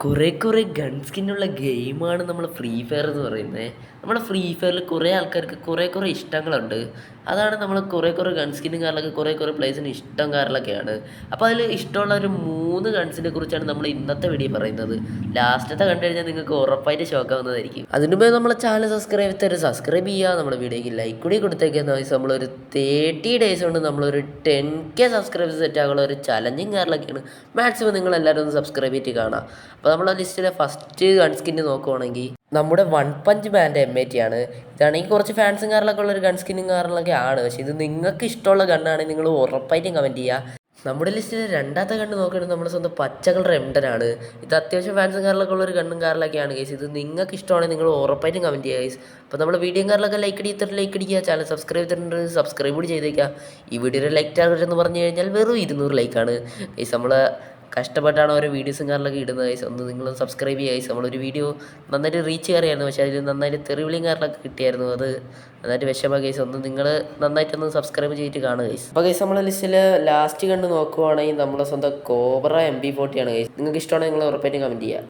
കുറേ ഗൺ സ്കിന്നുള്ള ഗെയിമാണ് നമ്മൾ ഫ്രീ ഫയർ എന്ന് പറയുന്നത്. നമ്മുടെ ഫ്രീ ഫയറിൽ കുറേ ആൾക്കാർക്ക് കുറേ ഇഷ്ടങ്ങളുണ്ട്. അതാണ് നമ്മൾ കുറേ ഗൺ സ്കിന്നും കാരണമൊക്കെ കുറേ പ്ലേസിന് ഇഷ്ടം കാരണമൊക്കെയാണ്. അപ്പോൾ അതിൽ ഇഷ്ടമുള്ള ഒരു 3 ഗൺസിനെ കുറിച്ചാണ് നമ്മൾ ഇന്നത്തെ വീഡിയോ പറയുന്നത്. ലാസ്റ്റത്തെ കണ്ടു കഴിഞ്ഞാൽ നിങ്ങൾക്ക് ഉറപ്പായിട്ട് ഷോക്കാവുന്നതായിരിക്കും. അതിന് മുമ്പേ നമ്മളെ ചാനൽ സബ്സ്ക്രൈബ് ചെയ്യുക, നമ്മുടെ വീഡിയോയ്ക്ക് ലൈക്ക് കൂടി കൊടുത്തേക്കുന്ന വയസ്സ് നമ്മളൊരു 30 ഡേയ്സ് കൊണ്ട് നമ്മളൊരു 10K സബ്സ്ക്രൈബേഴ്സ് സെറ്റ് ആകുള്ള ഒരു ചലഞ്ചിങ് കാരണമൊക്കെയാണ്. മാക്സിമം നിങ്ങൾ എല്ലാവരും ഒന്ന് സബ്സ്ക്രൈബ് ചെയ്തിട്ട് കാണാം. അപ്പോൾ നമ്മളെ ലിസ്റ്റിലെ ഫസ്റ്റ് ഗൺ സ്കിന്ന് നോക്കുവാണെങ്കിൽ നമ്മുടെ വൺ പഞ്ച് മാൻ്റെ M80 ആണ്. ഇതാണെങ്കിൽ കുറച്ച് ഫാൻസും കാറിലൊക്കെ ഉള്ളൊരു ഗൺ സ്കിന്നും കാറിലൊക്കെ ആണ്. പക്ഷേ ഇത് നിങ്ങൾക്ക് ഇഷ്ടമുള്ള ഗണ്ണാണെങ്കിൽ നിങ്ങൾ ഉറപ്പായിട്ടും കമൻറ്റ് ചെയ്യുക. നമ്മുടെ ലിസ്റ്റിൽ രണ്ടാമത്തെ ഗണ്ണ് നോക്കുകയാണെങ്കിൽ നമ്മുടെ സ്വന്തം പച്ച കളർ M10 ആണ്. ഇത് അത്യാവശ്യം ഫാൻസും കാറിലൊക്കെ ഉള്ളൊരു ഗണ്ണും കാറിലൊക്കെയാണ് ഗൈസ്. ഇത് നിങ്ങൾക്ക് ഇഷ്ടമാണെങ്കിൽ നിങ്ങൾ ഉറപ്പായിട്ടും കമൻറ്റ് ചെയ്യുക ഗൈസ്. അപ്പോൾ നമ്മുടെ വീഡിയോ കാറിലൊക്കെ ലൈക്ക് അടിക്കുക, ചാനൽ സബ്സ്ക്രൈബ് ചെയ്തിട്ടുണ്ടെങ്കിൽ സബ്സ്ക്രൈബ് കൂടി ചെയ്തേക്കുക. ഈ വീഡിയോയുടെ ലൈക്ക് ടാർഗറ്റ് എന്ന് പറഞ്ഞു കഴിഞ്ഞാൽ വെറും 200 ലൈക്കാണ് ഗൈസ്. നമ്മൾ കഷ്ടപ്പെട്ടാണ് ഓരോ വീഡിയോസും കാറിലൊക്കെ ഇടുന്നത് ഗൈസ്. ഒന്ന് നിങ്ങൾ സബ്സ്ക്രൈബ് ചെയ്യുക ഗൈസ്. നമ്മളൊരു വീഡിയോ നന്നായിട്ട് റീച്ച് കയറിയായിരുന്നു, പക്ഷേ അതിൽ നന്നായിട്ട് തെറിവിളിയും കാറിലൊക്കെ കിട്ടിയായിരുന്നു. അത് നന്നായിട്ട് വിഷമ ഗൈസ്. ഒന്ന് നിങ്ങൾ നന്നായിട്ടൊന്ന് സബ്സ്ക്രൈബ് ചെയ്തിട്ട് കാണുക ഗൈസ്. അപ്പോൾ ഗൈസ് നമ്മളെ ലിസ്റ്റിൽ ലാസ്റ്റ് കണ്ട് നോക്കുവാണെങ്കിൽ നമ്മളെ സ്വന്തം കോബ്ര MB40 ആണ് ഗൈസ്. നിങ്ങൾക്ക് ഇഷ്ടമാണെങ്കിൽ നിങ്ങൾ ഉറപ്പായിട്ടും കമൻറ്റ് ചെയ്യുക.